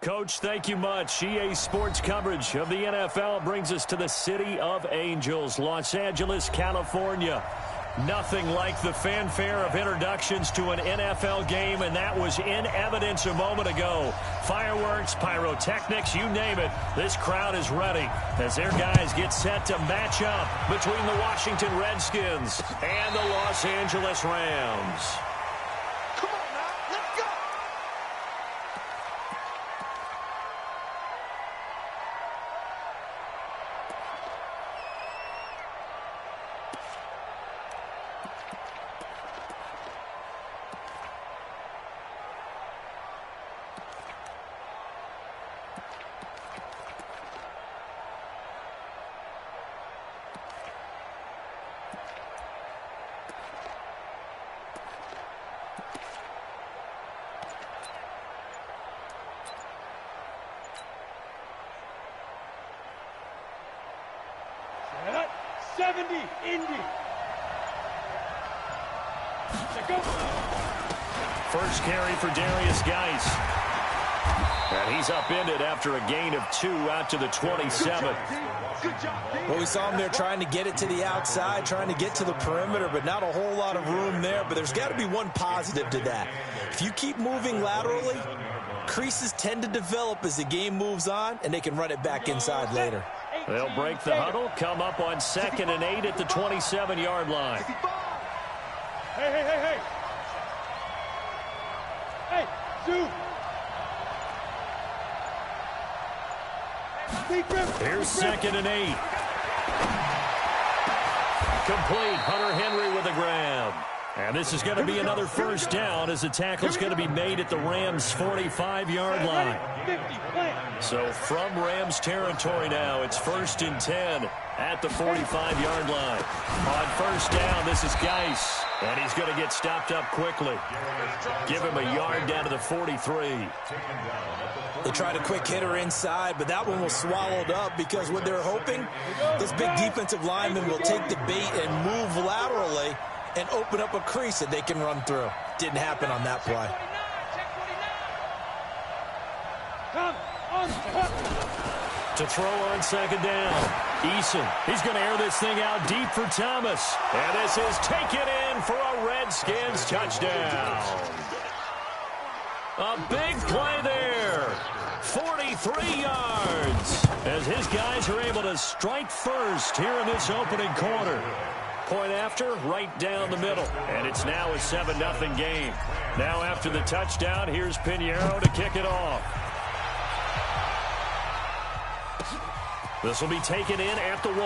Coach, thank you much. EA Sports coverage of the NFL brings us to the City of Angels, Los Angeles, California. Nothing like the fanfare of introductions to an NFL game, and that was in evidence a moment ago. Fireworks, pyrotechnics, you name it. This crowd is ready as their guys get set to match up between the Washington Redskins and the Los Angeles Rams. First carry for Darius Geis. And he's upended after a gain of 2 out to the 27. Well, we saw him there trying to get it to the outside, trying to get to the perimeter, but not a whole lot of room there. But there's got to be one positive to that. If you keep moving laterally, creases tend to develop as the game moves on, and they can run it back inside later. They'll break the huddle, come up on 2nd and 8 at the 27-yard line. Hey. Hey, Zoo. Here's 2nd and 8. Complete. Hunter Henry with a grab. And this is going to be another first down as the tackle's going to be made at the Rams' 45-yard line. So from Rams territory now, it's 1st and 10 at the 45-yard line. On first down, this is Geis, and he's going to get stopped up quickly. Give him a yard down to the 43. They tried a quick hitter inside, but that one was swallowed up because what they're hoping, this big defensive lineman will take the bait and move laterally and open up a crease that they can run through. Didn't happen on that play. To throw on 2nd down, Eason. He's going to air this thing out deep for Thomas. And this is taken in for a Redskins touchdown. A big play there. 43 yards. As his guys are able to strike first here in this opening quarter. Point after, right down the middle. And it's now a 7-0 game. Now after the touchdown, here's Pinheiro to kick it off. This will be taken in at the 1.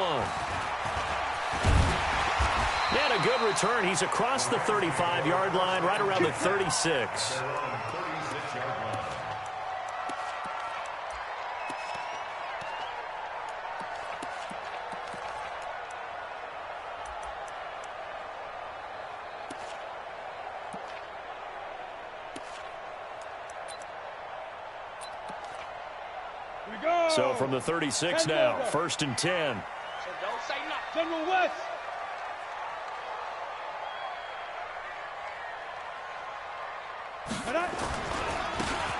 And a good return. He's across the 35-yard line, right around the 36. So from the 36 now, 1st and 10. Don't say nothing. General West.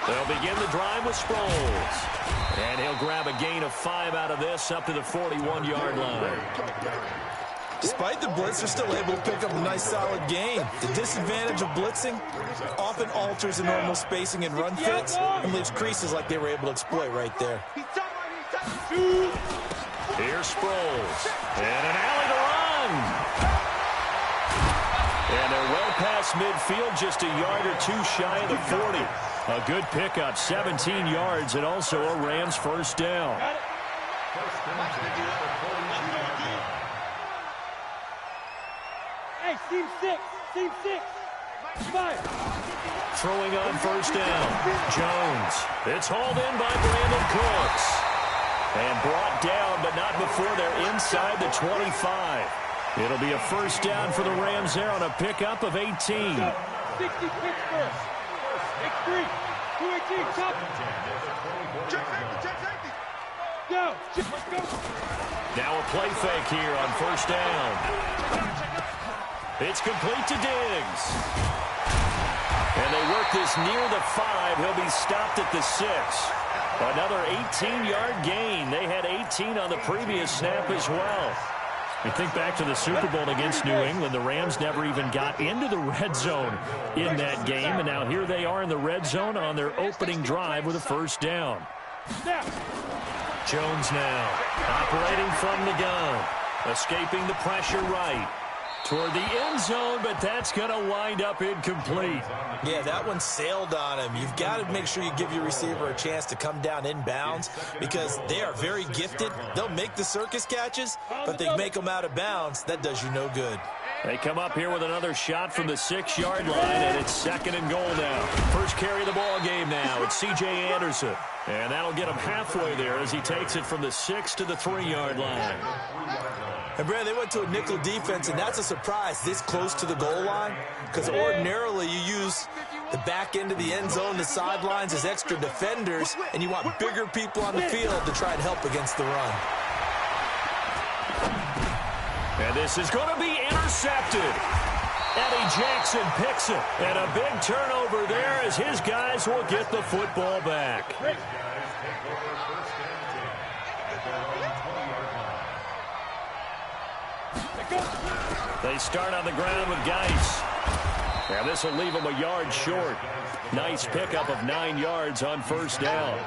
They'll begin the drive with Sproles. And he'll grab a gain of 5 out of this up to the 41-yard line. Despite the blitz, they're still able to pick up a nice solid gain. The disadvantage of blitzing often alters the normal spacing and run fits and leaves creases like they were able to exploit right there. Here's Sproles. And an alley to run. And they're well past midfield, just a yard or 2 shy of the 40. A good pickup, 17 yards, and also a Rams first down. Hey, team 6. Team 6. Fire. Throwing on first down. Jones. It's hauled in by Brandon Cooks. And brought down, but not before they're inside the 25. It'll be a first down for the Rams there on a pickup of 18. 60 Pittsburgh. X3. 218. Top. Go. Now a play fake here on first down. It's complete to Diggs. And they work this near the 5. He'll be stopped at the 6. Another 18-yard gain. They had 18 on the previous snap as well. You think back to the Super Bowl against New England. The Rams never even got into the red zone in that game. And now here they are in the red zone on their opening drive with a first down. Jones now operating from the gun. Escaping the pressure right. Toward the end zone, but that's going to wind up incomplete. Yeah, that one sailed on him. You've got to make sure you give your receiver a chance to come down inbounds because they are very gifted. They'll make the circus catches, but they make them out of bounds. That does you no good. They come up here with another shot from the 6-yard line, and it's 2nd and goal now. First carry of the ball game now. It's C.J. Anderson. And that'll get him halfway there as he takes it from the 6 to the 3-yard line. And, Brad, they went to a nickel defense, and that's a surprise this close to the goal line because ordinarily you use the back end of the end zone, the sidelines as extra defenders, and you want bigger people on the field to try and help against the run. And this is going to be intercepted. Eddie Jackson picks it. And a big turnover there as his guys will get the football back. They start on the ground with Geis. And this will leave him a yard short. Nice pickup of 9 yards on first down.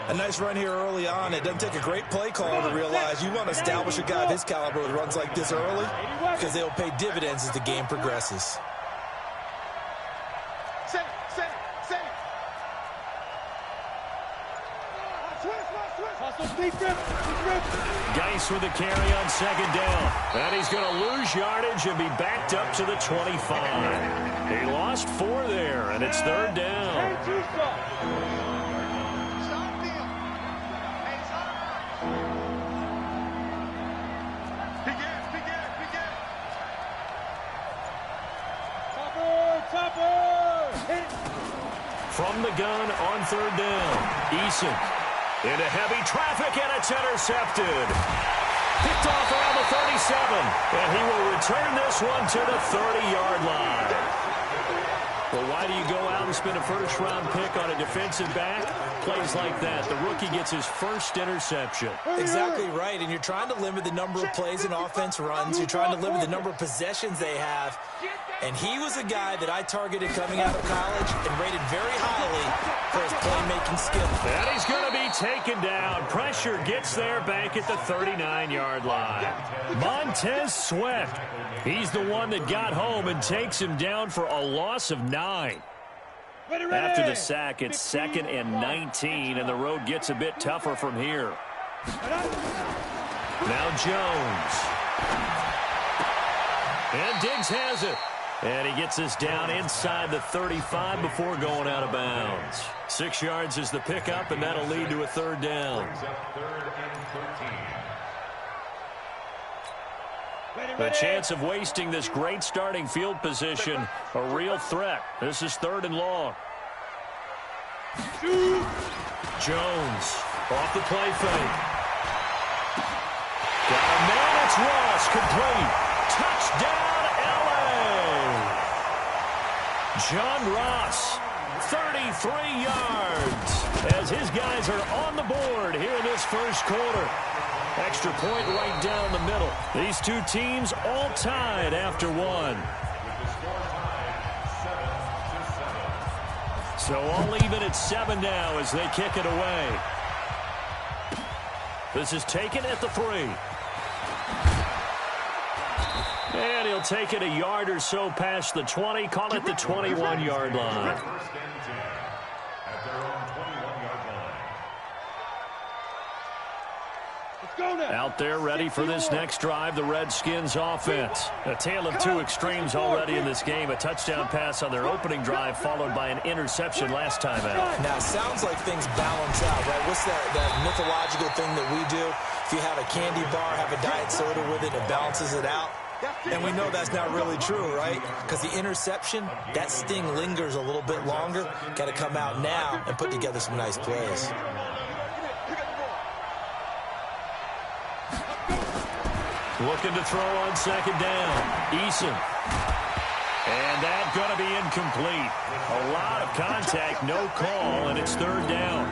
A nice run here early on. It doesn't take a great play call to realize you want to establish a guy of his caliber that runs like this early because they'll pay dividends as the game progresses. Geis with a carry on 2nd down. And he's going to lose yardage and be backed up to the 25. He lost 4 there, and it's 3rd down. From the gun on 3rd down. Eason into heavy traffic, and it's intercepted. Picked off around the 37, and he will return this one to the 30-yard line. Well, why do you go out and spend a first-round pick on a defensive back? Plays like that. The rookie gets his first interception. Exactly right, and you're trying to limit the number of plays an offense runs. You're trying to limit the number of possessions they have. And he was a guy that I targeted coming out of college and rated very highly for his playmaking skill. And he's going to be taken down. Pressure gets there back at the 39-yard line. Montez Sweat. He's the one that got home and takes him down for a loss of 9. After the sack, it's 2nd and 19, and the road gets a bit tougher from here. Now Jones. And Diggs has it. And he gets us down inside the 35 before going out of bounds. 6 yards is the pickup, and that'll lead to a 3rd down. The chance of wasting this great starting field position, a real threat. This is 3rd and long. Jones off the play fake. Got a man, it's Ross, complete. Touchdown, L.A. John Ross, 33 yards, as his guys are on the board here in this first quarter. Extra point right down the middle. These two teams all tied after 1. So all even at 7 now as they kick it away. This is taken at the 3. And he'll take it a yard or so past the 20, call it the 21-yard line. Out there ready for this next drive, the Redskins offense. A tale of two extremes already in this game. A touchdown pass on their opening drive followed by an interception last time out. Now, it sounds like things balance out, right? What's that mythological thing that we do? If you have a candy bar, have a diet soda with it, it balances it out. And we know that's not really true, right? Because the interception, that sting lingers a little bit longer. Got to come out now and put together some nice plays. Looking to throw on 2nd down. Eason. And that's going to be incomplete. A lot of contact, no call, and it's 3rd down.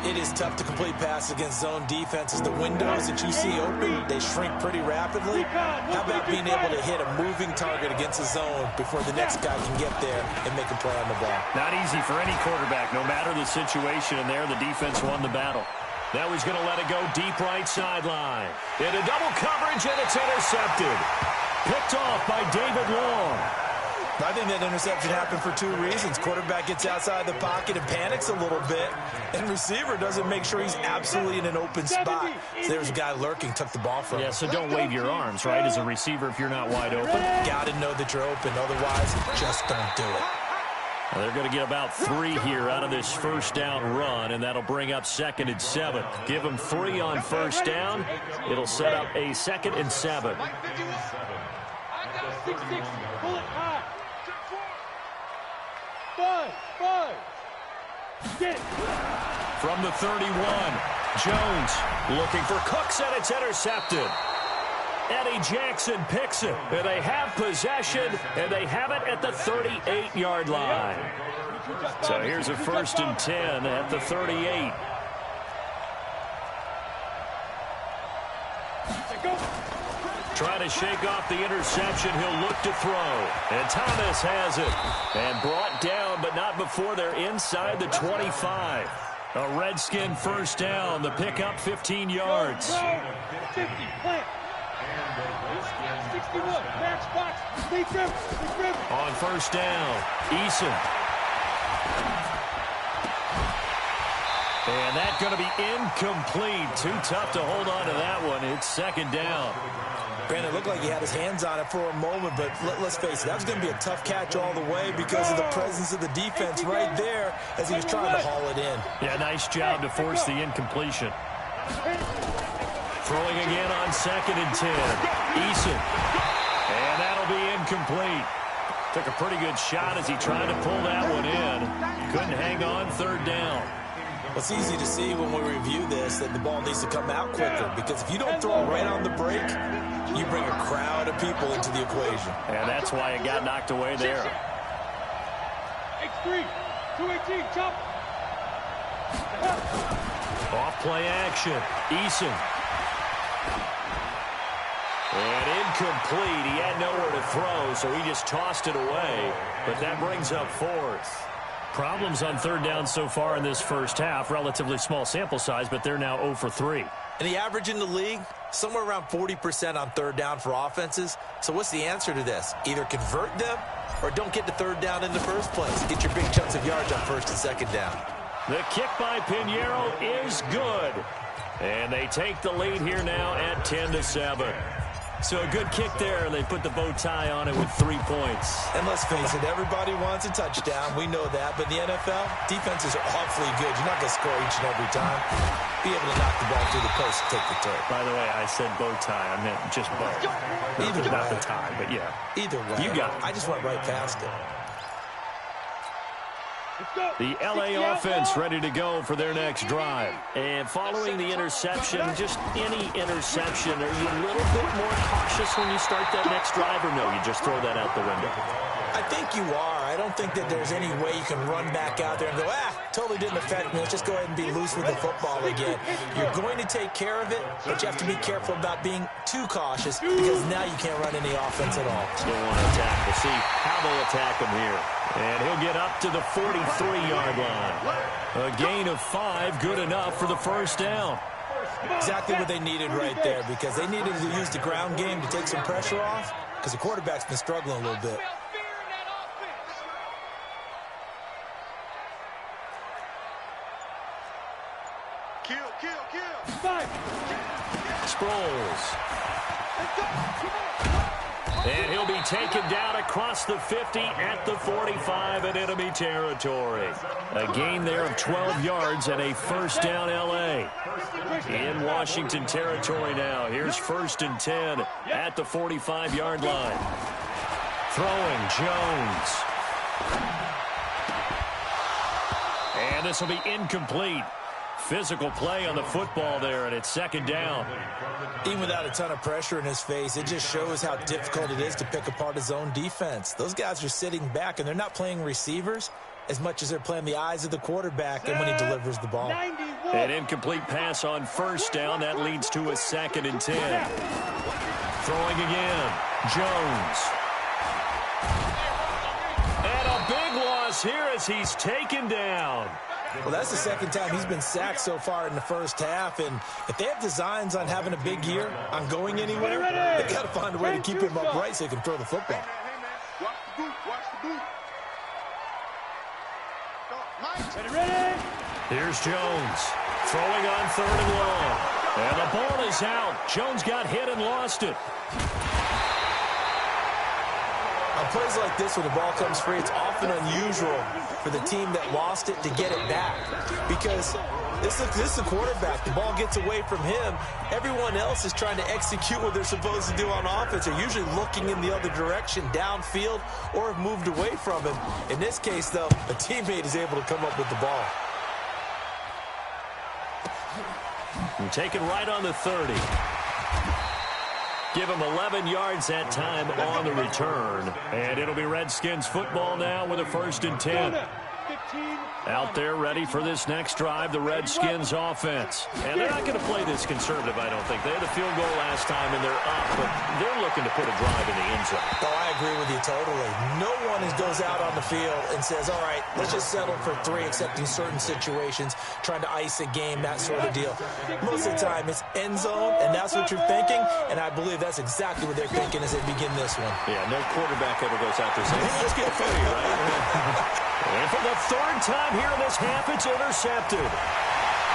It is tough to complete passes against zone defenses. The windows that you see open, they shrink pretty rapidly. How about being able to hit a moving target against a zone before the next guy can get there and make a play on the ball? Not easy for any quarterback, no matter the situation. And there, the defense won the battle. Now he's going to let it go deep right sideline. Into double coverage, and it's intercepted. Picked off by David Long. I think that interception happened for two reasons. Quarterback gets outside the pocket and panics a little bit, and receiver doesn't make sure he's absolutely in an open spot. So there's a guy lurking, took the ball from him. Yeah, so don't wave your arms, right, as a receiver if you're not wide open. Got to know that you're open. Otherwise, just don't do it. Well, they're going to get about 3 here out of this first down run, and that'll bring up 2nd and 7. Give them 3 on first down. It'll set up a 2nd and 7. 6-6. Pull it high. 5. Get it. From the 31, Jones looking for Cooks, and it's intercepted. Eddie Jackson picks it, and they have possession, and they have it at the 38-yard line. So here's a 1st and 10 at the 38. Trying to shake off the interception. He'll look to throw. And Thomas has it. And brought down, but not before they're inside the 25. A Redskin first down. The pickup 15 yards. 50, plant. 61, match box. On first down, Eason. And that's going to be incomplete. Too tough to hold on to that one. It's 2nd down. Brandon, it looked like he had his hands on it for a moment, but let's face it, that was going to be a tough catch all the way because of the presence of the defense right there as he was trying to haul it in. Yeah, nice job to force the incompletion. Throwing again on 2nd and 10. Eason. And that'll be incomplete. Took a pretty good shot as he tried to pull that one in. Couldn't hang on 3rd down. It's easy to see when we review this that the ball needs to come out quicker because if you don't throw right on the break, you bring a crowd of people into the equation. And that's why it got knocked away there. X3, 218, chop. Off play action. Eason. And incomplete. He had nowhere to throw, so he just tossed it away. But that brings up 4th. Problems on 3rd down so far in this first half. Relatively small sample size, but they're now 0 for 3. And the average in the league, somewhere around 40% on 3rd down for offenses. So what's the answer to this? Either convert them or don't get to 3rd down in the first place. Get your big chunks of yards on 1st and 2nd down. The kick by Pinheiro is good. And they take the lead here now at 10-7. So a good kick there, and they put the bow tie on it with 3 points. And let's face it, everybody wants a touchdown. We know that. But in the NFL, defenses are awfully good. You're not going to score each and every time. Be able to knock the ball through the post and take the turn. By the way, I said bow tie. I meant just bow. Either way. Not the tie, but yeah. Either way. You got it. I just went right past it. The LA offense ready to go for their next drive. And following the interception, just any interception, are you a little bit more cautious when you start that next drive, or no, you just throw that out the window? I think you are. I don't think that there's any way you can run back out there and go, totally didn't affect me. Let's just go ahead and be loose with the football again. You're going to take care of it, but you have to be careful about being too cautious because now you can't run any offense at all. Still want to attack. We'll see how they'll attack him here. And he'll get up to the 43-yard line. A gain of 5, good enough for the first down. Exactly what they needed right there because they needed to use the ground game to take some pressure off because the quarterback's been struggling a little bit. Sproles. And he'll be taken down across the 50 at the 45 in enemy territory. A gain there of 12 yards and a first down L.A. In Washington territory now. Here's 1st and 10 at the 45-yard line. Throwing Jones. And this will be incomplete. Physical play on the football there, and it's 2nd down. Even without a ton of pressure in his face, it just shows how difficult it is to pick apart his own defense. Those guys are sitting back, and they're not playing receivers as much as they're playing the eyes of the quarterback and when he delivers the ball. 91. An incomplete pass on first down. That leads to a 2nd and 10. Throwing again. Jones. And a big loss here as he's taken down. Well, that's the 2nd time he's been sacked so far in the first half, and if they have designs on having a big year, on going anywhere, they've got to find a way to keep him upright so he can throw the football. Here's Jones, throwing on 3rd and long, and the ball is out. Jones got hit and lost it. On plays like this, when the ball comes free, it's often unusual for the team that lost it to get it back, because this is a quarterback. The ball gets away from him. Everyone else is trying to execute what they're supposed to do on offense. They're usually looking in the other direction, downfield, or have moved away from him. In this case, though, a teammate is able to come up with the ball. And taken right on the 30. Give him 11 yards that time on the return. And it'll be Redskins football now with a 1st and 10. Out there ready for this next drive, the Redskins offense. And they're not going to play this conservative, I don't think. They had a field goal last time, and they're up, but they're looking to put a drive in the end zone. Oh, I agree with you totally. No one goes out on the field and says, all right, let's just settle for 3, except in certain situations, trying to ice a game, that sort of deal. Most of the time, it's end zone, and that's what you're thinking, and I believe that's exactly what they're thinking as they begin this one. Yeah, no quarterback ever goes out there saying, hey, let's get 50, right? And for the 3rd time here in this half, it's intercepted.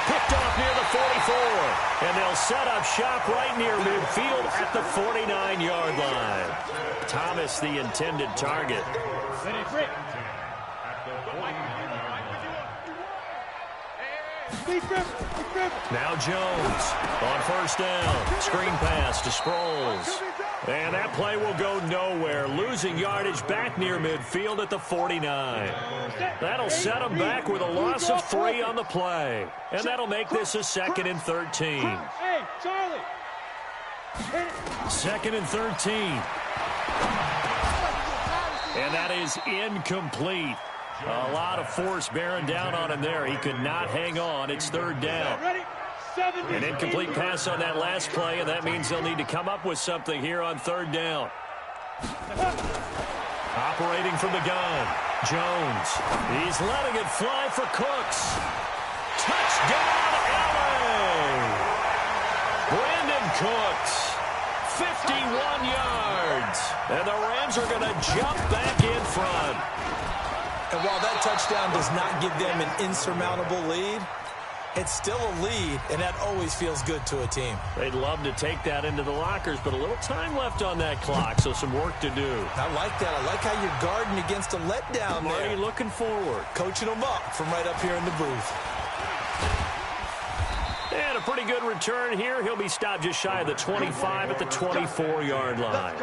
Picked off near the 44. And they'll set up shop right near midfield at the 49-yard line. Thomas, the intended target. Now Jones on 1st down. Screen pass to Sproles. And that play will go nowhere. Losing yardage back near midfield at the 49. That'll set them back with a loss of 3 on the play. And that'll make this a 2nd and 13. Hey, Charlie. 2nd and 13. And that is incomplete. A lot of force bearing down on him there. He could not hang on. It's 3rd down. An incomplete pass on that last play, and that means they'll need to come up with something here on 3rd down. Operating from the gun, Jones. He's letting it fly for Cooks. Touchdown, LA! Brandon Cooks, 51 yards. And the Rams are going to jump back in front. And while that touchdown does not give them an insurmountable lead, it's still a lead, and that always feels good to a team. They'd love to take that into the lockers, but a little time left on that clock, so some work to do. I like that. I like how you're guarding against a letdown there. Marty looking forward. Coaching them up from right up here in the booth. And a pretty good return here. He'll be stopped just shy of the 25 at the 24-yard line.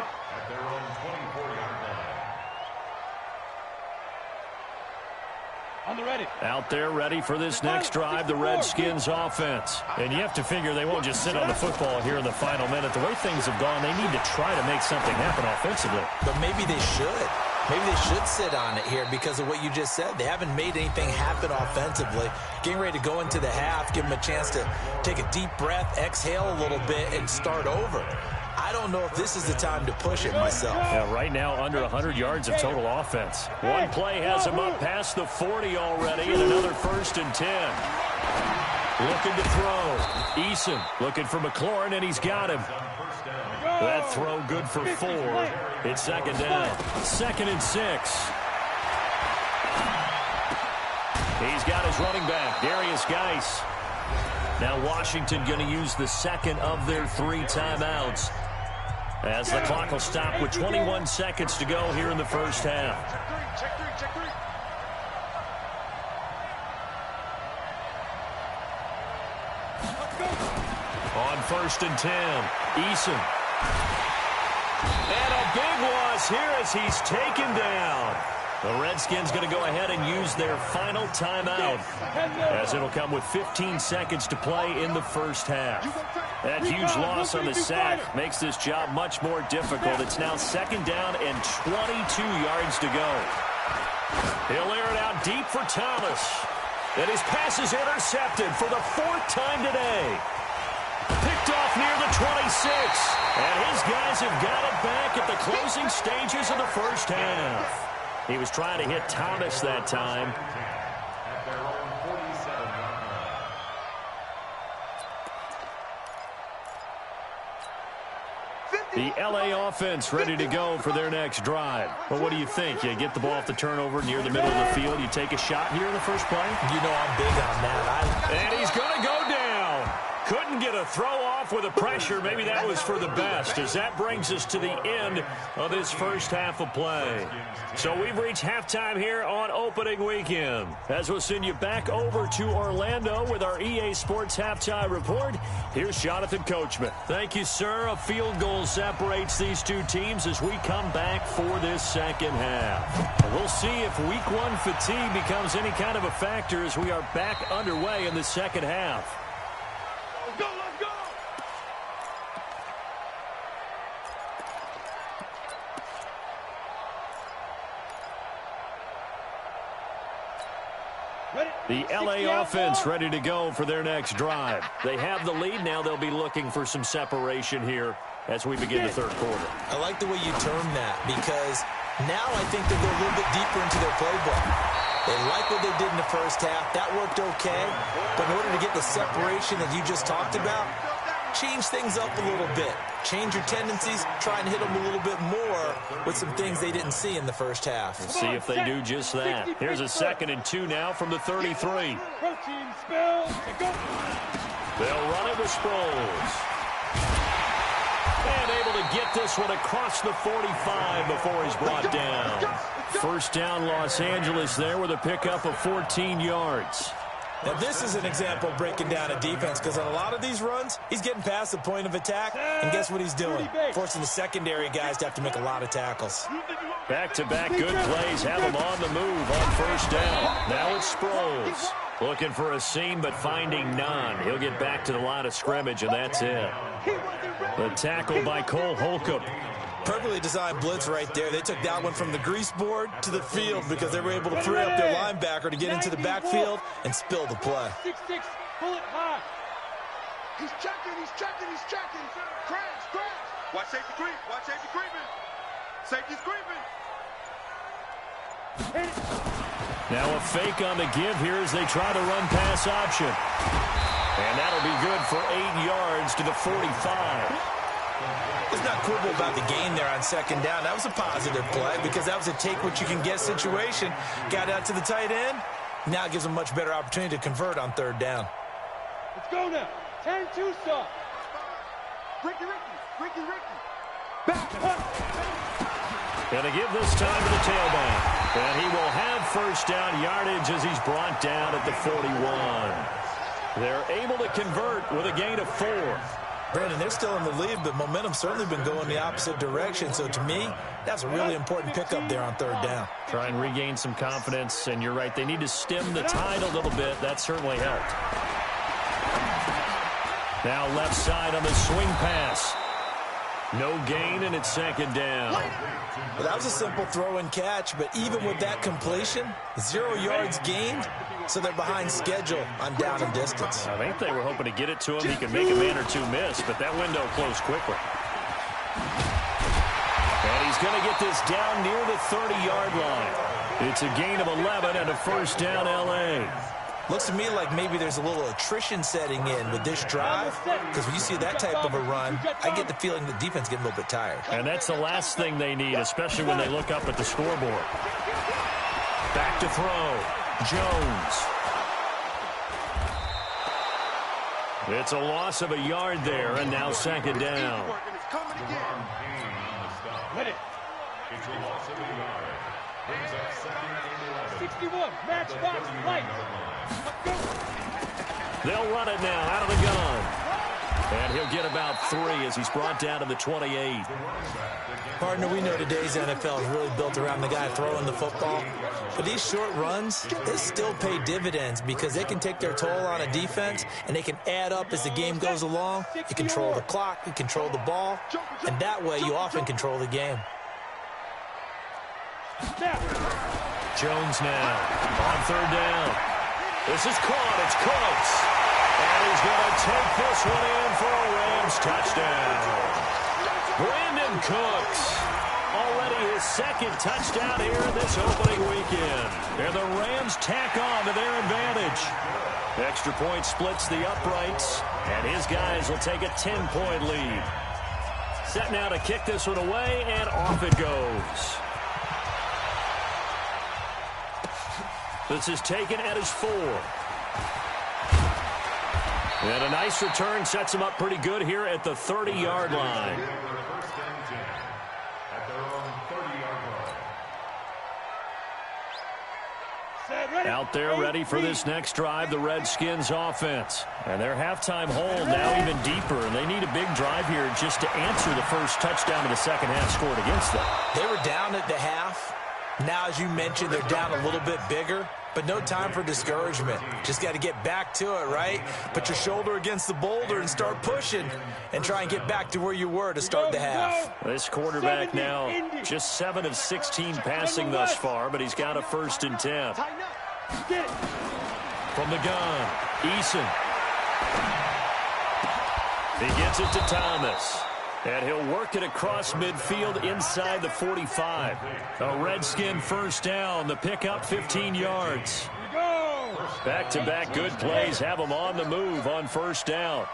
Out there ready for this next drive, the Redskins offense. And you have to figure they won't just sit on the football here in the final minute. The way things have gone, they need to try to make something happen offensively. But maybe they should. Maybe they should sit on it here because of what you just said. They haven't made anything happen offensively. Getting ready to go into the half, give them a chance to take a deep breath, exhale a little bit, and start over. I don't know if this is the time to push it myself. Yeah, right now under 100 yards of total offense. One play has him up past the 40 already, and another 1st and 10. Looking to throw. Eason looking for McLaurin, and he's got him. That throw good for 4. It's 2nd down. 2nd and 6. He's got his running back, Darius Geis. Now Washington going to use the 2nd of their 3 timeouts as the clock will stop with 21 seconds to go here in the first half. On 1st and 10, Eason. And a big loss here as he's taken down. The Redskins going to go ahead and use their final timeout as it'll come with 15 seconds to play in the first half. That huge loss on the sack makes this job much more difficult. It's now 2nd down and 22 yards to go. He'll air it out deep for Thomas. And his pass is intercepted for the 4th time today. Picked off near the 26. And his guys have got it back at the closing stages of the first half. He was trying to hit Thomas that time. The LA offense ready to go for their next drive. Well, what do you think? You get the ball off the turnover near the middle of the field. You take a shot here in the first play? You know I'm big on that. And he's going to go down. Couldn't get a throw off with the pressure. Maybe that was for the best, as that brings us to the end of this first half of play. So we've reached halftime here on opening weekend. As we'll send you back over to Orlando with our EA Sports Halftime Report, here's Jonathan Coachman. Thank you, sir. A field goal separates these two teams as we come back for this second half. And we'll see if week one fatigue becomes any kind of a factor as we are back underway in the second half. Let's go, let's go! The LA offense ready to go for their next drive. They have the lead. Now they'll be looking for some separation here as we begin the third quarter. I like the way you term that, because now I think they'll go a little bit deeper into their playbook. They like what they did in the first half. That worked okay. But in order to get the separation that you just talked about, change things up a little bit. Change your tendencies. Try and hit them a little bit more with some things they didn't see in the first half. We'll see if they do just that. Here's a 2nd and 2 now from the 33. Protein spill. Go. They'll run it with Sproles. And able to get this one across the 45 before he's brought down. First down, Los Angeles there with a pickup of 14 yards. Now, this is an example of breaking down a defense, because on a lot of these runs, he's getting past the point of attack, and guess what he's doing? Forcing the secondary guys to have to make a lot of tackles. Back-to-back good plays have him on the move on first down. Now it's Sproles. Looking for a seam, but finding none. He'll get back to the line of scrimmage, and that's it. The tackle by Cole Holcomb. Perfectly designed blitz right there. They took that one from the grease board to the field because they were able to free up their linebacker to get into the backfield and spill the play. 6-6, pull it high. He's checking. Crash. Watch safety creep. Safety's creeping. Now a fake on the give here as they try to run pass option. And that'll be good for 8 yards to the 45. It's not quibble about the gain there on second down. That was a positive play because that was a take-what-you-can-get situation. Got out to the tight end. Now it gives them a much better opportunity to convert on third down. Let's go now. 10-2 stop. Ricky. Back up. Going to give this time to the tailback. And he will have first down yardage as he's brought down at the 41. They're able to convert with a gain of 4. Brandon, they're still in the lead, but momentum's certainly been going the opposite direction. So to me, that's a really important pickup there on third down. Try and regain some confidence, and you're right. They need to stem the tide a little bit. That certainly helped. Now left side on the swing pass. No gain, and it's second down. Well, that was a simple throw and catch, but even with that completion, 0 yards gained, so they're behind schedule on down and distance. I think they were hoping to get it to him. He could make a man or two miss, but that window closed quickly. And he's going to get this down near the 30-yard line. It's a gain of 11 and a first down L.A. Looks to me like maybe there's a little attrition setting in with this drive, because when you see that type of a run, I get the feeling the defense getting a little bit tired. And that's the last thing they need, especially when they look up at the scoreboard. Back to throw. Jones. It's a loss of a yard there, and now second down. Let it. 61, matchbox, light. They'll run it now out of the gun. And he'll get about 3 as he's brought down to the 28. Partner, we know today's NFL is really built around the guy throwing the football. But these short runs, they still pay dividends because they can take their toll on a defense, and they can add up as the game goes along. You control the clock, you control the ball, and that way you often control the game. Jones now on third down. This is caught. It's Cooks. And he's going to take this one in for a Rams touchdown. Brandon Cooks. Already his second touchdown here in this opening weekend. And the Rams tack on to their advantage. Extra point splits the uprights. And his guys will take a 10-point lead. Set now to kick this one away, and off it goes. This is taken at his 4. And a nice return sets him up pretty good here at the 30-yard line. Out there ready for this next drive, the Redskins offense. And their halftime hole now even deeper, and they need a big drive here just to answer the first touchdown of the second half scored against them. They were down at the half. Now, as you mentioned, they're down a little bit bigger, but no time for discouragement. Just got to get back to it, right? Put your shoulder against the boulder and start pushing and try and get back to where you were to start the half. This quarterback now just 7 of 16 passing thus far, but he's got a 1st and 10. From the gun, Eason. He gets it to Thomas. And he'll work it across midfield inside the 45. A Redskin first down. The pickup 15 yards. Back-to-back good plays have him on the move on first down.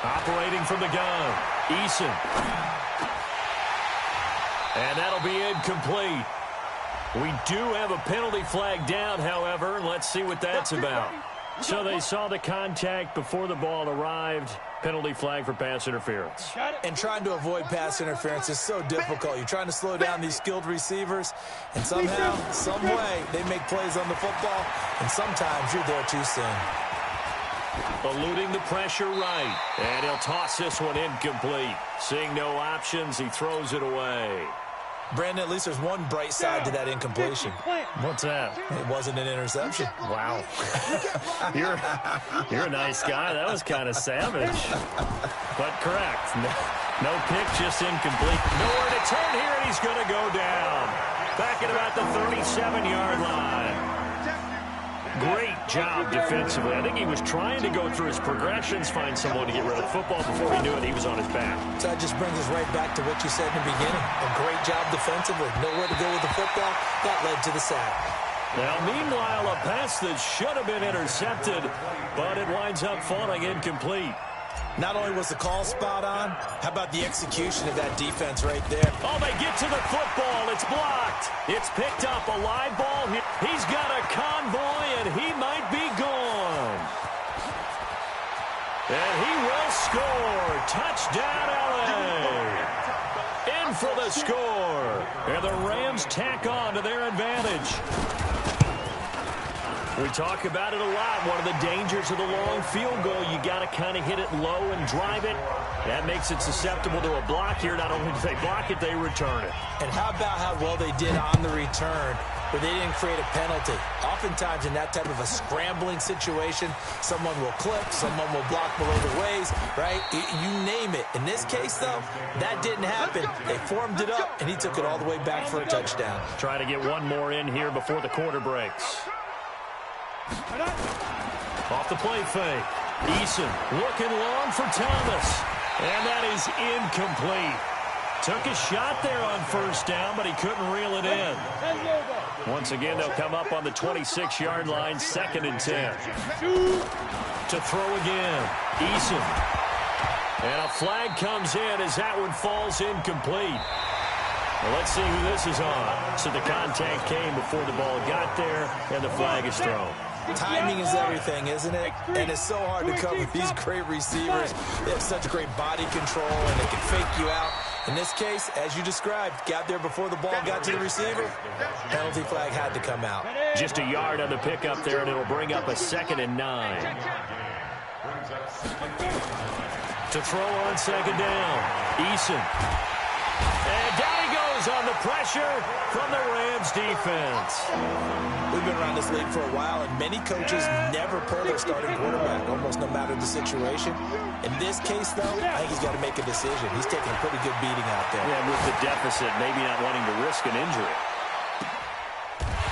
Operating from the gun, Eason. And that'll be incomplete. We do have a penalty flag down, however, and let's see what that's about. So they saw the contact before the ball arrived. Penalty flag for pass interference. And trying to avoid pass interference is so difficult. You're trying to slow down these skilled receivers, and somehow, some way, they make plays on the football, and sometimes you're there too soon. Eluding the pressure right, and he'll toss this one incomplete. Seeing no options, he throws it away. Brandon, at least there's one bright side to that incompletion. What's that? It wasn't an interception. Wow. You're a nice guy. That was kind of savage. But correct. No pick, just incomplete. Nowhere to turn here, and he's going to go down. Back at about the 37-yard line. Great job defensively. I think he was trying to go through his progressions, find someone to get rid of the football. Before he knew it, he was on his back. So that just brings us right back to what you said in the beginning. A great job defensively. Nowhere to go with the football. That led to the sack. Now, meanwhile, a pass that should have been intercepted, but it winds up falling incomplete. Not only was the call spot on, how about the execution of that defense right there? Oh, they get to the football. It's blocked. It's picked up. A live ball. He's got a convoy, and he might be gone. And he will score. Touchdown, LA. In for the score. And the Rams tack on to their advantage. We talk about it a lot. One of the dangers of the long field goal, you got to kind of hit it low and drive it. That makes it susceptible to a block here. Not only do they block it, they return it. And how about how well they did on the return, where they didn't create a penalty. Oftentimes in that type of a scrambling situation, someone will clip, someone will block below the waist, right? You name it. In this case, though, that didn't happen. They formed it up, and he took it all the way back for a touchdown. Try to get one more in here before the quarter breaks. Off the play fake. Eason looking long for Thomas. And that is incomplete. Took a shot there on first down, but he couldn't reel it in. Once again, they'll come up on the 26-yard line, 2nd and 10. To throw again. Eason. And a flag comes in as that one falls incomplete. Well, let's see who this is on. So the contact came before the ball got there, and the flag is thrown. Timing is everything, isn't it? And it's so hard to cover these great receivers. They have such great body control, and they can fake you out. In this case, as you described, got there before the ball got to the receiver. Penalty flag had to come out. Just a yard on the pickup there, and it'll bring up a 2nd and 9. To throw on 2nd down. Eason. And down he goes on the pressure from the Rams defense. We've been around this league for a while, and many coaches never pull their starting quarterback, almost no matter the situation. In this case, though, I think he's got to make a decision. He's taking a pretty good beating out there. Yeah, with the deficit, maybe not wanting to risk an injury.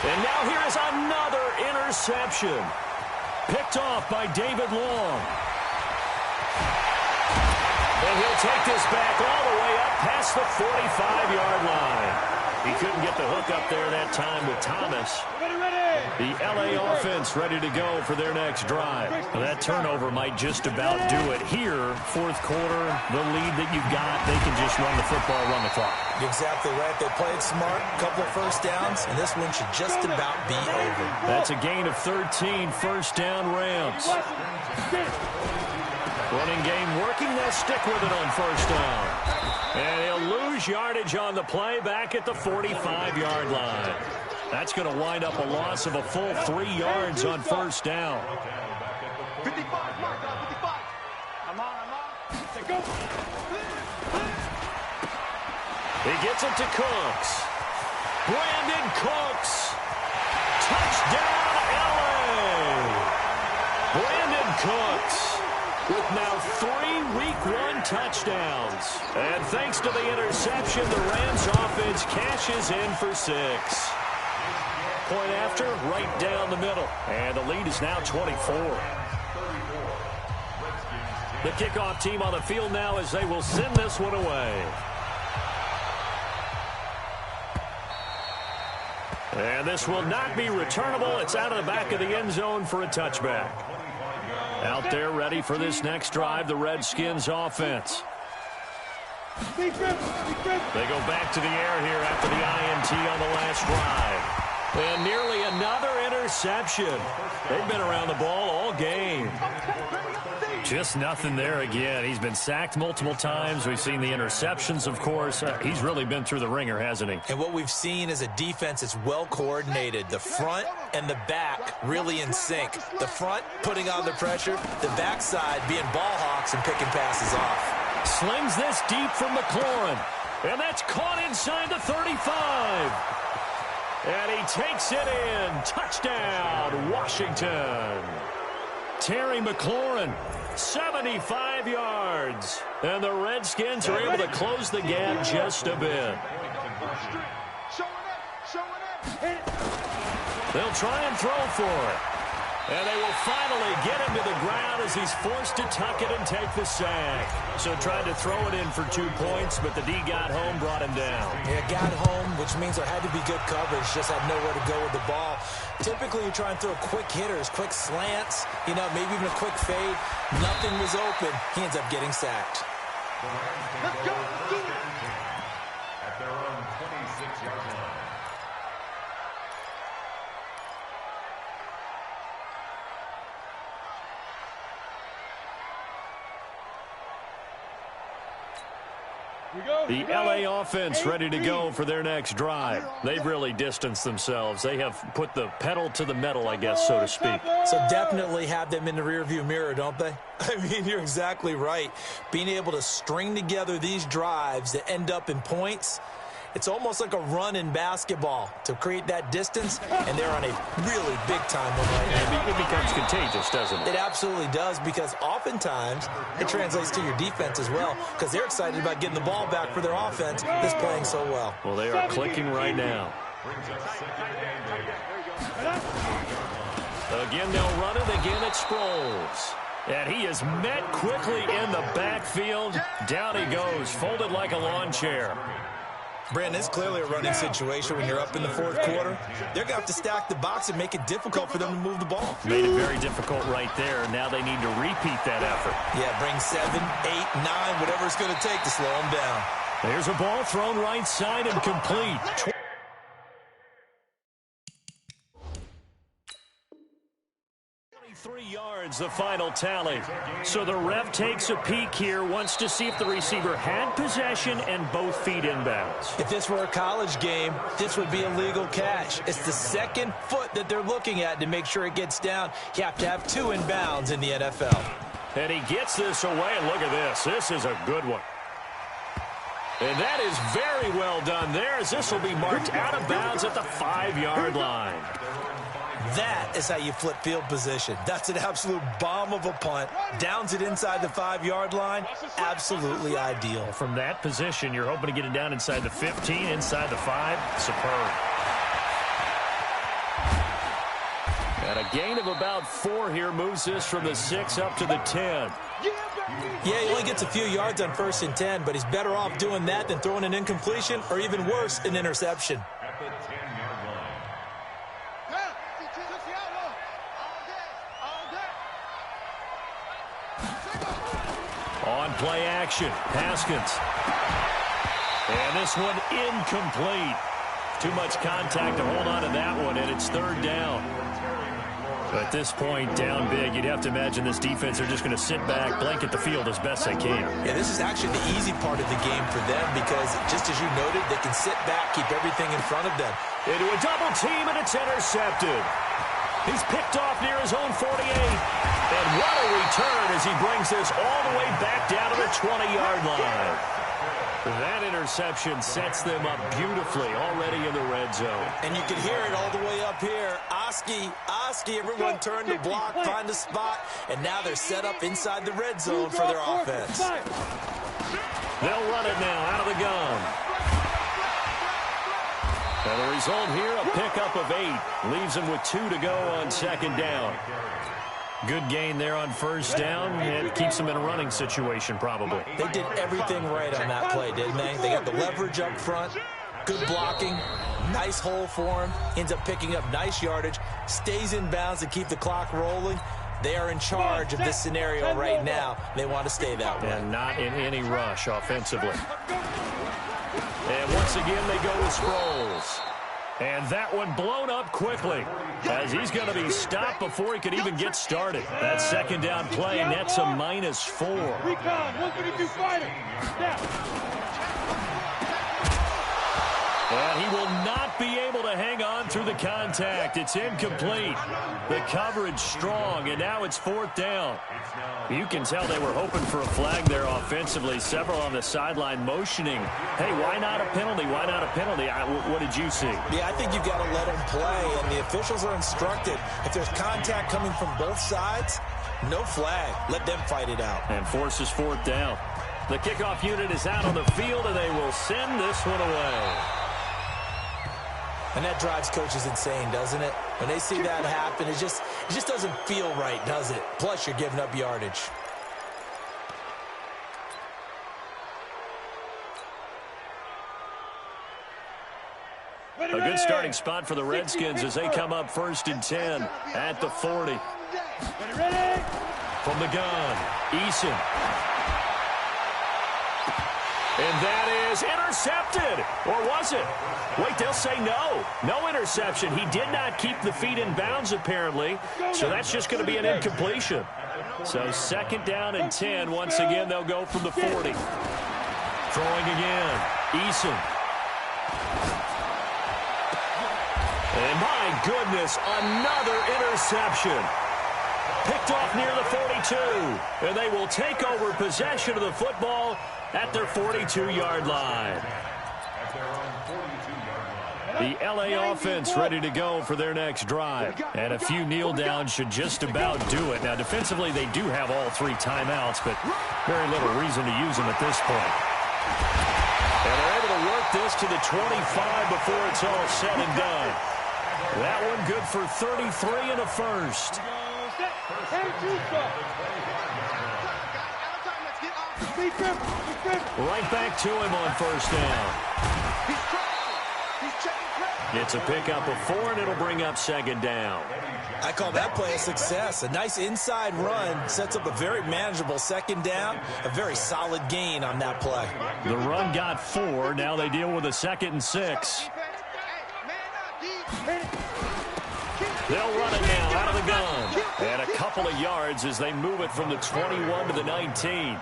And now here is another interception. Picked off by David Long. And he'll take this back all the way up past the 45-yard line. He couldn't get the hook up there that time with Thomas. The LA offense ready to go for their next drive. Well, that turnover might just about do it here. Fourth quarter, the lead that you've got, they can just run the football, run the clock. You're exactly right. They played smart, a couple of first downs, and this one should just about be over. That's a gain of 13, first down Rams. Running game working, they'll stick with it on first down. And he'll lose yardage on the play back at the 45-yard line. That's going to wind up a loss of a full 3 yards on first down. 55, Mark, 55. I'm on. Go. He gets it to Cooks. Brandon Cooks. Touchdown, LA. Brandon Cooks with now 3 Week 1 touchdowns. And thanks to the interception, the Rams offense cashes in for 6. Point after, right down the middle. And the lead is now 24. The kickoff team on the field now as they will send this one away. And this will not be returnable. It's out of the back of the end zone for a touchback. Out there ready for this next drive, the Redskins offense. They go back to the air here after the INT on the last drive. And nearly another interception. They've been around the ball all game. Just nothing there again. He's been sacked multiple times. We've seen the interceptions, of course. He's really been through the ringer, hasn't he? And what we've seen is a defense that's well coordinated. The front and the back really in sync. The front putting on the pressure. The backside being ball hawks and picking passes off. Slings this deep from McLaurin. And that's caught inside the 35. And he takes it in. Touchdown, Washington. Terry McLaurin, 75 yards. And the Redskins are able to close the gap just a bit. They'll try and throw for it. And they will finally get him to the ground as he's forced to tuck it and take the sack. So tried to throw it in for 2 points, but the D got home, brought him down. Yeah, got home, which means there had to be good coverage. Just had nowhere to go with the ball. Typically, you try and throw quick hitters, quick slants, maybe even a quick fade. Nothing was open. He ends up getting sacked. Let's go. Do it. At their own 26-yard line. The LA offense ready to go for their next drive. They've really distanced themselves. They have put the pedal to the metal, I guess, so to speak. So definitely have them in the rearview mirror, don't they? I mean, you're exactly right. Being able to string together these drives that end up in points, it's almost like a run in basketball to create that distance, and they're on a really big-time one right now. It becomes contagious, doesn't it? It absolutely does, because oftentimes it translates to your defense as well, because they're excited about getting the ball back for their offense that's playing so well. Well, they are clicking right now. Again, they'll run it. Again, it's Sproles. And he is met quickly in the backfield. Down he goes, folded like a lawn chair. Brandon, it's clearly a running situation when you're up in the fourth quarter. They're going to have to stack the box and make it difficult for them to move the ball. Made it very difficult right there. Now they need to repeat that effort. Yeah, bring 7, 8, 9, whatever it's going to take to slow them down. There's a ball thrown right side and complete. 23 yards, the final tally. So the ref takes a peek here, wants to see if the receiver had possession and both feet inbounds. If this were a college game, this would be a legal catch. It's the second foot that they're looking at to make sure it gets down. You have to have 2 inbounds in the NFL. And he gets this away, and look at this. This is a good one. And that is very well done there, as this will be marked out of bounds at the 5-yard line. That is how you flip field position. That's an absolute bomb of a punt. Downs it inside the 5-yard line. Absolutely ideal. From that position, you're hoping to get it down inside the 15, inside the 5. Superb. And a gain of about 4 here moves this from the 6 up to the 10. Yeah, he only gets a few yards on 1st and 10, but he's better off doing that than throwing an incompletion or even worse, an interception. At the 10-yard line. On play action, Haskins. And this one incomplete. Too much contact to hold on to that one, and it's 3rd down. At this point, down big, you'd have to imagine this defense are just going to sit back, blanket the field as best they can. Yeah, this is actually the easy part of the game for them because, just as you noted, they can sit back, keep everything in front of them. Into a double team, and it's intercepted. He's picked off near his own 48. And what a return as he brings this all the way back down to the 20-yard line. That interception sets them up beautifully already in the red zone. And you can hear it all the way up here. Oski, everyone turned to block, find a spot, and now they're set up inside the red zone for their offense. They'll run it now out of the gun. And the result here, a pickup of 8. Leaves them with 2 to go on 2nd down. Good gain there on 1st down. It keeps them in a running situation, probably. They did everything right on that play, didn't they? They got the leverage up front, good blocking, nice hole for him, ends up picking up nice yardage, stays in bounds to keep the clock rolling. They are in charge of this scenario right now. They want to stay that way. And not in any rush offensively. And once again, they go with Sproles. And that one blown up quickly as he's going to be stopped before he could even get started. That 2nd down play nets a -4. Recon, 132 fighter. Snap. And he will not be able to hang on through the contact. It's incomplete. The coverage strong, and now it's 4th down. You can tell they were hoping for a flag there offensively. Several on the sideline motioning, hey, why not a penalty? Why not a penalty? What did you see? Yeah, I think you've got to let them play, and the officials are instructed. If there's contact coming from both sides, no flag. Let them fight it out. And forces 4th down. The kickoff unit is out on the field, and they will send this one away. And that drives coaches insane, doesn't it? When they see that happen, it just doesn't feel right, does it? Plus, you're giving up yardage. A good starting spot for the Redskins as they come up 1st and 10 at the 40. From the gun, Eason. And that is intercepted. Or was it? Wait, they'll say no. No interception. He did not keep the feet in bounds, apparently. So that's just going to be an incompletion. So 2nd down and 10. Once again, they'll go from the 40. Throwing again. Eason. And my goodness, another interception. Picked off near the 42. And they will take over possession of the football at their 42-yard line. The LA offense ready to go for their next drive. And a few kneel downs should just about do it. Now, defensively, they do have all 3 timeouts, but very little reason to use them at this point. And they're able to work this to the 25 before it's all said and done. That one good for 33 and a first. Right back to him on 1st down. It's a pickup of 4, and it'll bring up 2nd down. I call that play a success. A nice inside run sets up a very manageable 2nd down. A very solid gain on that play. The run got 4. Now they deal with a 2nd and 6. They'll run it now out of the gun. And a couple of yards as they move it from the 21 to the 19.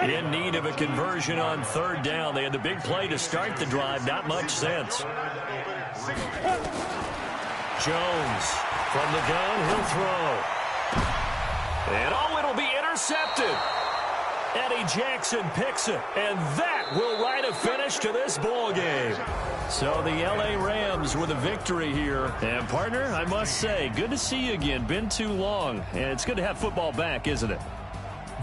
In need of a conversion on 3rd down. They had the big play to start the drive. Not much sense. Jones from the gun. He'll throw. And oh, it'll be intercepted. Eddie Jackson picks it. And that will write a finish to this ball game. So the LA Rams with a victory here. And partner, I must say, good to see you again. Been too long. And it's good to have football back, isn't it?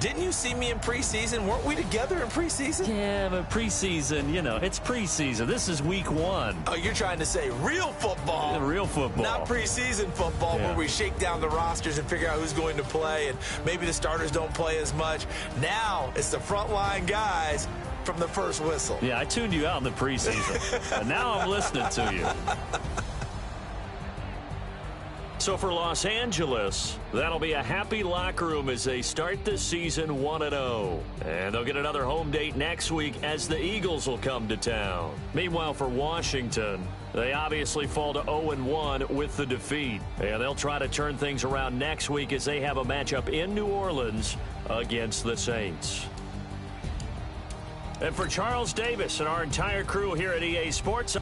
Didn't you see me in preseason? Weren't we together in preseason? Yeah, but preseason, it's preseason. This is week 1. Oh, you're trying to say real football. Real football. Not preseason football where we shake down the rosters and figure out who's going to play, and maybe the starters don't play as much. Now it's the frontline guys from the first whistle. Yeah, I tuned you out in the preseason, and now I'm listening to you. So for Los Angeles, that'll be a happy locker room as they start the season 1-0. And they'll get another home date next week as the Eagles will come to town. Meanwhile, for Washington, they obviously fall to 0-1 with the defeat. And they'll try to turn things around next week as they have a matchup in New Orleans against the Saints. And for Charles Davis and our entire crew here at EA Sports,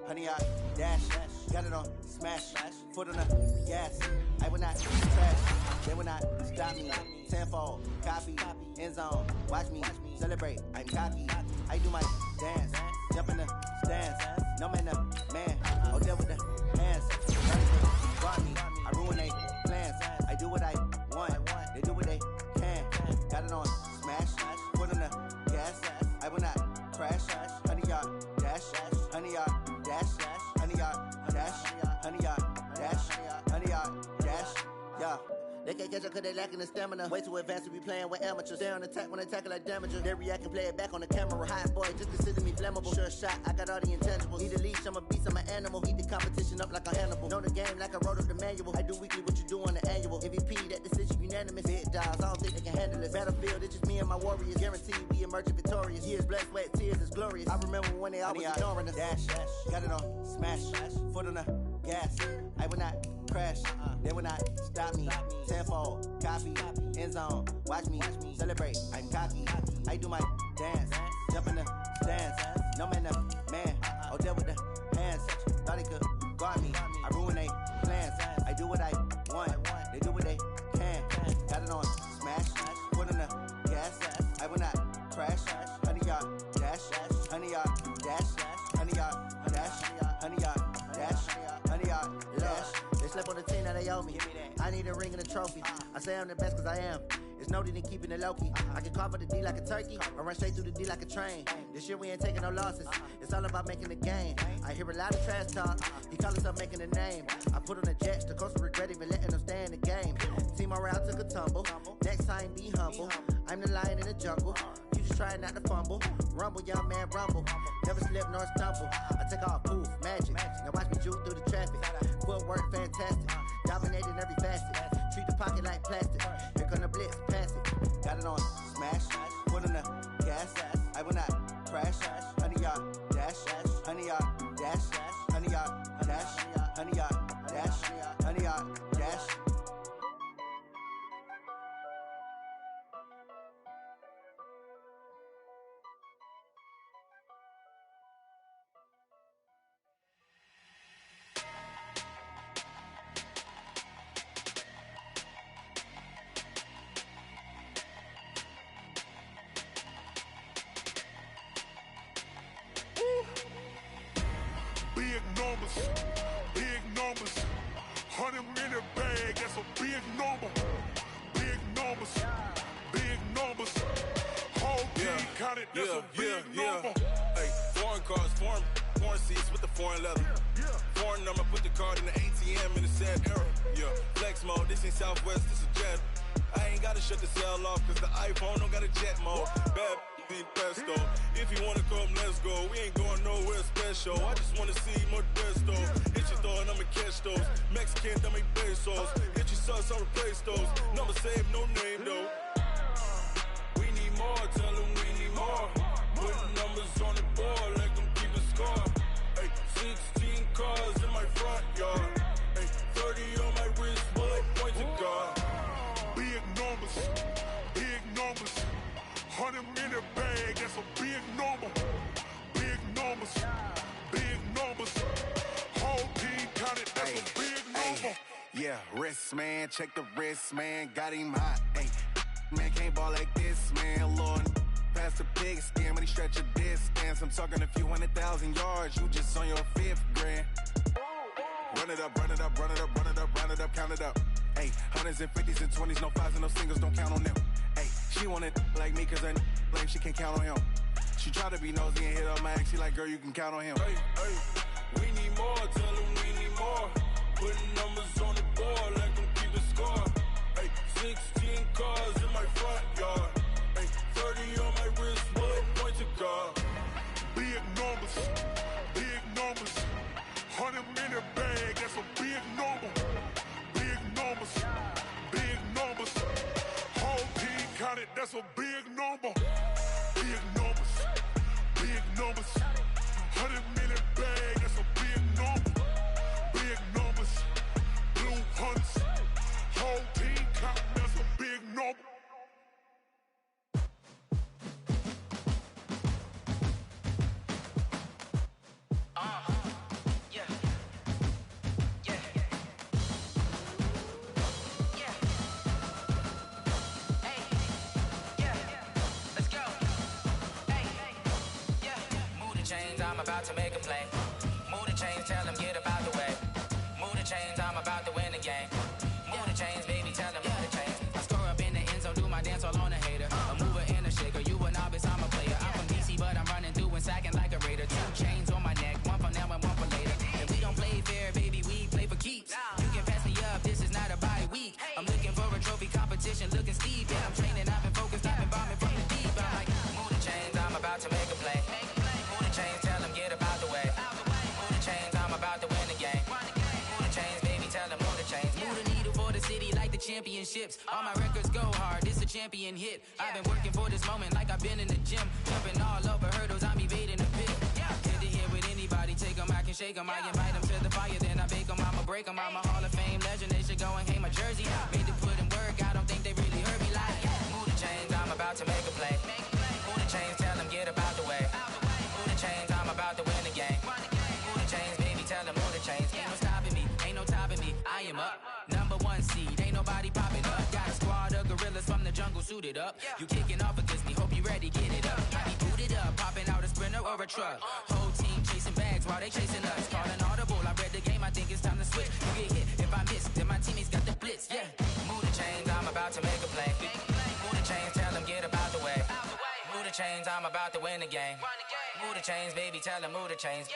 Honey, I dash, got it on, smash, foot on the gas. I will not trash, they will not stop me. Tenfold, copy, end zone, watch me celebrate. I'm cocky, I do my dance, jump in the stands. No man, man, oh there with the hands. Got me, I ruin they plans. I do what I want, they do what they can. Got it on, smash, foot on the gas. I will not crash, honey, y'all dash, honey, y'all. Dash, honey, dash, honey, dash, honey, dash, yeah. They can't catch up cause they lacking the stamina. Way too advanced to be playing with amateurs. Stay on attack when they tackle like damager. They react and play it back on the camera. Hot boy, just consider me flammable. Sure shot, I got all the intangibles. Need a leash, I'm a beast, I'm an animal. Heat the competition up like a Hannibal. Know the game like I wrote up the manual. I do weekly what you do on the annual. MVP, that decision unanimous. Big dogs, I don't think they can handle it. Battlefield, it's just me and my warriors. Guaranteed we emerging victorious. Years, blood, sweat, tears, it's glorious. I remember when they always ignoring us. Dash, got it on, smash, foot on the gas. I will not crash, they will not stop me. Tenfold, copy, end zone, watch me celebrate. I'm cocky, I do my dance, jump in the stands. No man, man, oh there with the hands. Thought he could guard me, I ruin they plans. I do what I want, they do what they can. Got it on, smash, foot on the gas. I will not crash, honey y'all dash, honey y'all dash, honey y'all dash, honey y'all dash, honey y'all dash. They slept on the team that they owe me. I need a ring and a trophy. I say I'm the best cause I am. It's no need in keeping it low-key. I can carve for the D like a turkey, or run straight through the D like a train. This year we ain't taking no losses. It's all about making the game. I hear a lot of trash talk. He call himself making a name. I put on the Jets. The coach will regret even letting them stay in the game. Team around took a tumble. Next time be humble. I'm the lion in the jungle. You just trying not to fumble. Rumble, young man, rumble. Never slip nor stumble. I take off, poof, magic. Now watch me juke through the traffic. Footwork fantastic. Dominating every facet. Treat the pocket like plastic. Here come the blitz, pass it. Got it on, smash. Foot on the gas. I will not crash. Honey, y'all dash. Honey, y'all dash. Honey, y'all dash. Honey, y'all dash. Honey, y'all dash. Big numbers, 100 in the bag, that's a big number. Big numbers, whole team counted, that's a big number. Hey, foreign cars, foreign seats with the foreign leather. Foreign number, put the card in the ATM in the sad era. Yeah, flex mode, this ain't Southwest, this is Jet. I ain't gotta shut the cell off, cause the iPhone don't got a jet mode. Bad pesto. If you wanna come, let's go. We ain't going nowhere special. I just wanna see more Modesto. Hit your thought, I'ma catch those. Mexican, that make pesos. Hit your sus, I'll replace those. Number saved, no name though. We need more, tell them we need more. Putting numbers on the board, like them keep a score. Hey, 16 cars in my front yard. Hey, 30 on my wrist, bullet point to God. Big numbers, 100 in the bag, that's a big number. Big numbers, whole team counted, that's a big number. Yeah, wrist man, check the wrist man, got him hot. Ay, man, can't ball like this, man, Lord. Past the big skin, when he stretch a distance. I'm talking a few 100,000 yards, you just on your 5th grand. Run it up, run it up, run it up, run it up, run it up, count it up. Hey, hundreds and 50s and 20s, no 5s and no singles, don't count on them. Hey, she want it like me, cause I blame she can't count on him. She try to be nosy and hit up my ex, she like, girl, you can count on him. Hey, hey, we need more, tell them we need more. Putting numbers on the board, let them keep the score. Hey, 16 cars in my front yard. Hey, 30 on my wrist, bullet point to God. Big numbers, big numbers. 100 in the bag, that's a big number. Big numbers, big numbers. Whole team counted, that's a big number. Big numbers, big numbers. 100 in the bag, that's a big number. Big numbers, blue hunts. Whole team counting, that's a big number. I'm about to make a play. Move the chains, tell them get about the way. Move the chains, I'm about to win the game. Move the chains, baby, tell them move the chains. I score up in the end zone, do my dance all on a hater. A mover and a shaker, you a novice, I'm a player. I'm from DC, but I'm running through and sacking like a raider. 2 chains on my neck, one for now and one for later. And we don't play fair, baby, we play for keeps. You can pass me up, this is not a bye week. I'm looking for a trophy competition, looking steep. Yeah, I'm training, I've been focused, I've been bombing from the deep. I'm like, move the chains, I'm about to make a play. Move the chains, tell them get about the way. Move the chains, I'm about to win the game. Move the chains, baby, tell them move the chains. Move the needle for the city like the championships. All my records go hard, this a champion hit. I've been working for this moment like I've been in the gym. Jumping all over hurdles, I'm evading the pit. Head to head with anybody, take them, I can shake them. I invite them to the fire, then I bake them, I'ma break them. I'm a Hall of Fame legend, they should go and hang my jersey. Made to put in work, I don't think they really heard me like. Move the chains, I'm about to make a play. Move the chains, tell them get about the way. Move the chains, I'm about to win the game. Move the chains, baby, tell them move the chains. Ain't no stopping me, ain't no topping me. I am up, #1 seed, ain't nobody popping up. Got a squad of gorillas from the jungle suited up. You kicking off against me, hope you ready, get it up. I be booted up, popping out a Sprinter or a truck. Whole team chasing bags while they chasing us. Calling audible, I read the game, I think it's time to switch. You get hit, if I miss, then my teammates got the blitz, yeah. Move the chains, I'm about to make a play. Move the chains, tell them get about the way. Move the chains, I'm about to win the game. Move the chains, baby, tell them move the chains.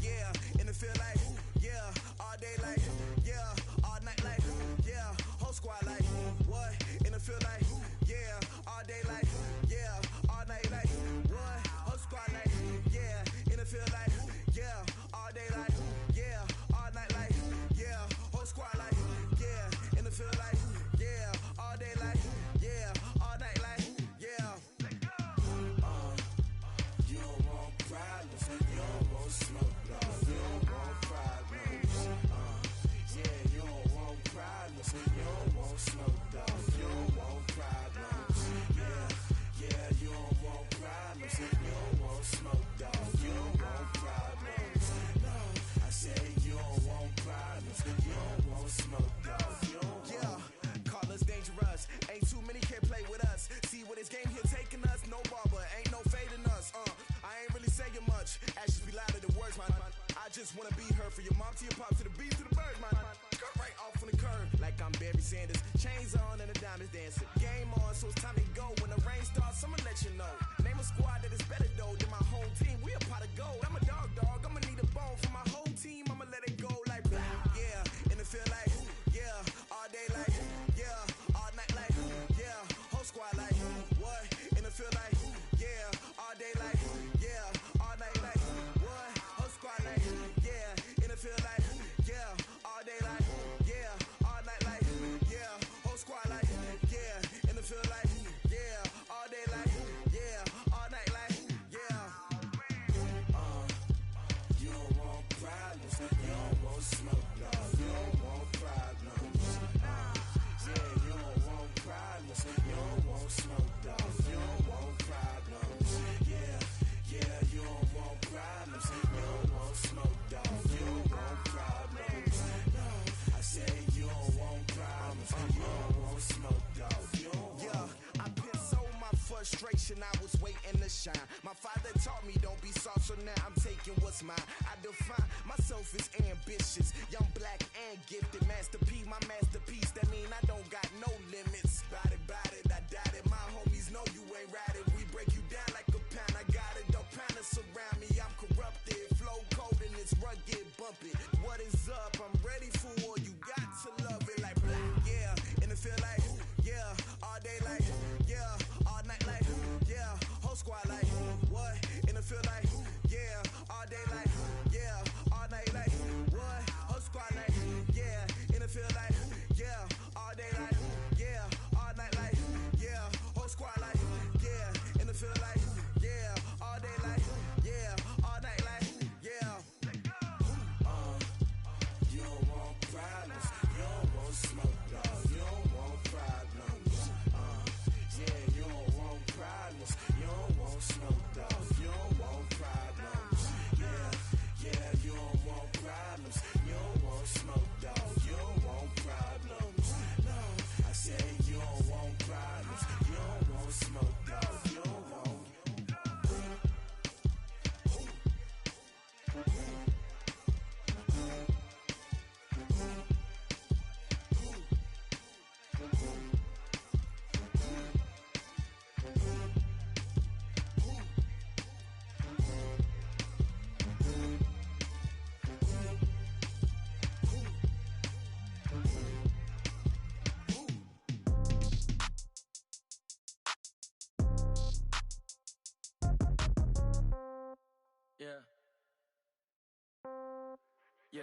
Yeah, in the field like, yeah, all day like, yeah, all night like, yeah, whole squad like, what? In the field like, yeah, all day like, yeah, all night like, what? Whole squad like, yeah, in the field like, yeah, all day like, yeah, all night like, yeah, whole squad like, yeah, in the field like, yeah, all day like, yeah, all night like, yeah. You don't want problems, you don't want smoke, dog. You don't want problems. Yeah, you don't want problems, you don't want smoke, dog. You don't want problems. Yeah, you don't want problems, you don't want smoke, dog. You don't want problems. No, I said you don't want problems, you don't want smoke, dog. You don't want. Call us dangerous, ain't too many can play with us. See what this game here taking us, no barber, ain't no fading us. I ain't really saying much, actions be louder than words, man. I just wanna be heard, for your mom to your pop, to the beat, to the bird, man. Cut right off on the curb, like I'm Barry Sanders. Chains on and the diamonds dancing. Game on, so it's time to go. When the rain starts, I'ma let you know. Name a squad that is better though than my home team. We a pot of gold. I'm a dog, I'ma need a bone for my whole team. I'ma let it go like, yeah, in the field like, yeah, all day like, yeah, all night like, yeah, whole squad like, what? In the field like, yeah, all day like, yeah, all night like, what? Whole squad like, yeah, in the field like, yeah, all day like, yeah, all night like, yeah, whole squad like, yeah, in the field like, yeah, all day like, yeah, all night like, yeah. taking what's mine. I define myself as ambitious, young, black, and gifted. Master P, my masterpiece. That mean I don't got no limits. Bout it, I doubt it. My homies know you ain't ride it. We break you down like a pound. I got it, don't pound it surround me. I'm corrupted, flow cold and it's rugged, bump it. What is up? I'm ready for war. You got to love it like black, yeah. And it feel like, yeah. All day like, yeah. All night like, yeah. Whole squad like, what? And it feel like, yeah. All day like, yeah. All night like, what? Whole squad like, yeah. And it feel like, yeah. All day like, yeah. All night like, yeah. Whole squad like, yeah. And it feel like, yeah. All day like, yeah. All night like, yeah. You don't want problems. You don't want smoke, dog. You don't want problems. Yeah, you don't want problems. You don't want smoke, dog. You don't want problems. Yeah, you don't want problems. You don't want smoke, dog. You don't want problems. No, I said you don't want problems. You don't want smoke, dog. You don't want. Yeah. Hey,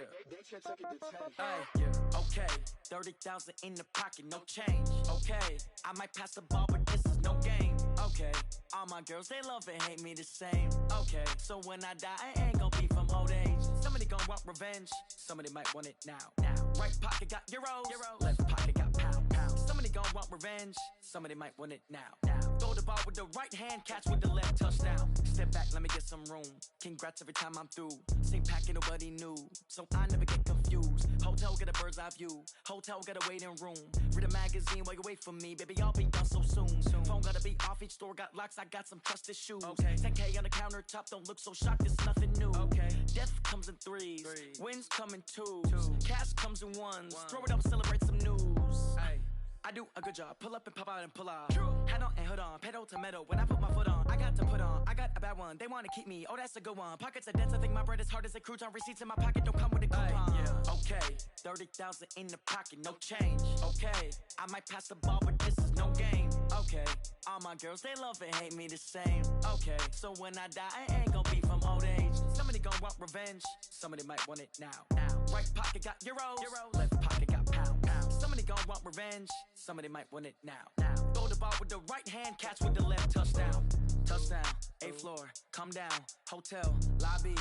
yeah. Okay, 30,000 in the pocket, no change. Okay, I might pass the ball, but this is no game. Okay, all my girls, they love and hate me the same. Okay, so when I die, I ain't gonna be from old age. Somebody gon' want revenge, somebody might want it now. Right pocket got euros, left pocket got pound. Somebody gon' want revenge, somebody might want it now. Throw the ball with the right hand, catch with the left, touchdown. Step back, let me get some room. Congrats every time I'm through. Same packet, nobody knew, so I never get confused. Hotel get a bird's eye view. Hotel get a waiting room. Read a magazine while you wait for me. Baby, I'll be done so soon. Phone gotta be off, each store got locks. I got some trusted shoes. Okay. 10K on the countertop, don't look so shocked, it's nothing new. Okay. Death comes in threes. Wins come in twos. Cash comes in ones. Throw it up, celebrate some news. Ay. I do a good job, pull up and pop out and pull out. Hat on and hood on, pedal to metal. When I put my foot on, I got to put on. I got a bad one, they wanna keep me, oh that's a good one. Pockets are dense, I think my bread is hard as a crouton. Receipts in my pocket don't come with a coupon. Okay, 30,000 in the pocket, no change. Okay, I might pass the ball, but this is no game. Okay, all my girls, they love and hate me the same. Okay, so when I die, I ain't gonna be from old age. Somebody gon' want revenge, somebody might want it now. Right pocket got euros, left pocket got pound. Somebody gon' want revenge, somebody might want it now. Throw the ball with the right hand, catch with the left, touchdown. Touchdown, 8th floor, come down, hotel, lobby.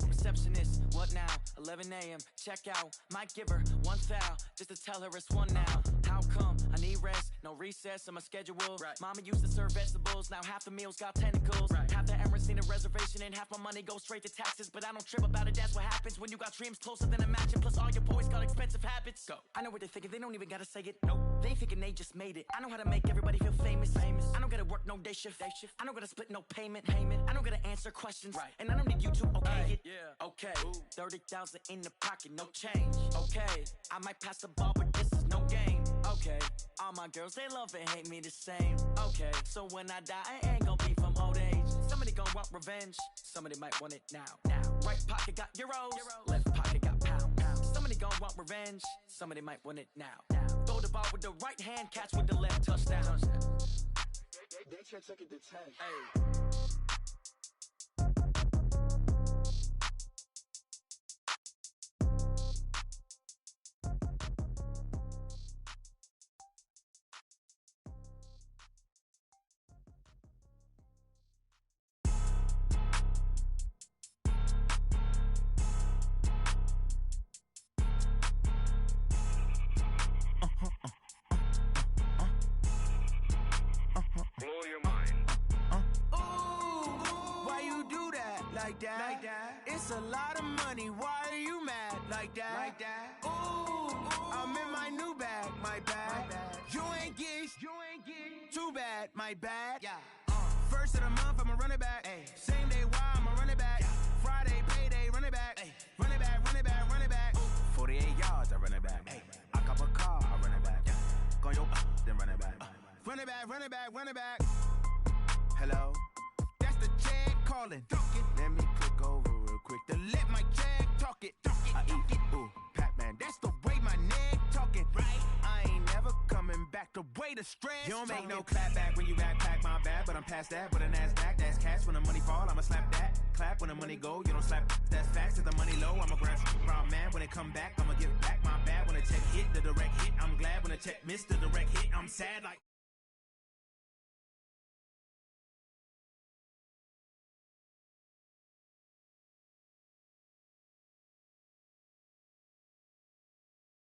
Receptionist, what now? 11 a.m., check out. Might give her one foul, just to tell her it's one now. How come? I need rest, no recess in my schedule. Mama used to serve vegetables, now half the meals got tentacles. Half the errands need a reservation and half my money goes straight to taxes. But I don't trip about it, that's what happens when you got dreams closer than a match. And plus all your boys got expensive habits. Go. I know what they're thinking, they don't even gotta say it. Nope. They ain't thinking they just made it. I know how to make everybody feel famous. I don't gotta work no day shift. I don't gotta split no payment. I don't gotta answer questions. And I don't need you to okay it. Okay, 30,000 in the pocket, no change. Okay, I might pass the ball, but this is no game. Okay, all my girls, they love and hate me the same. Okay, so when I die, I ain't gonna be from old age. Somebody gon' want revenge, somebody might want it now. Right pocket got euros, left pocket got pound. Somebody gon' want revenge, somebody might want it now. Throw the ball with the right hand, catch with the left, touchdown. They check it to 10. Hey. Blow your mind. Ooh, why you do that like that? It's a lot of money. Why are you mad like that? Ooh, I'm in my new bag, my bad. You ain't get too bad, my bad. Yeah. First of the month, I'ma run it back. Same day, why I'ma run it back. running back. Hello? That's the Jag calling. Let me click over real quick to let my Jag talk it. I eat it, ooh, Pac-Man. That's the way my neck talking. Right? I ain't never coming back the way the stress. You don't make no clap back when you backpack, my bad, but I'm past that with a NASDAQ. That's cash when the money fall, I'ma slap that. Clap when the money go, you don't slap. That's facts. If the money low, I'ma grab brown man. When it come back, I'ma give back my bad. When the check hit, the direct hit, I'm glad. When the check missed the direct hit, I'm sad like.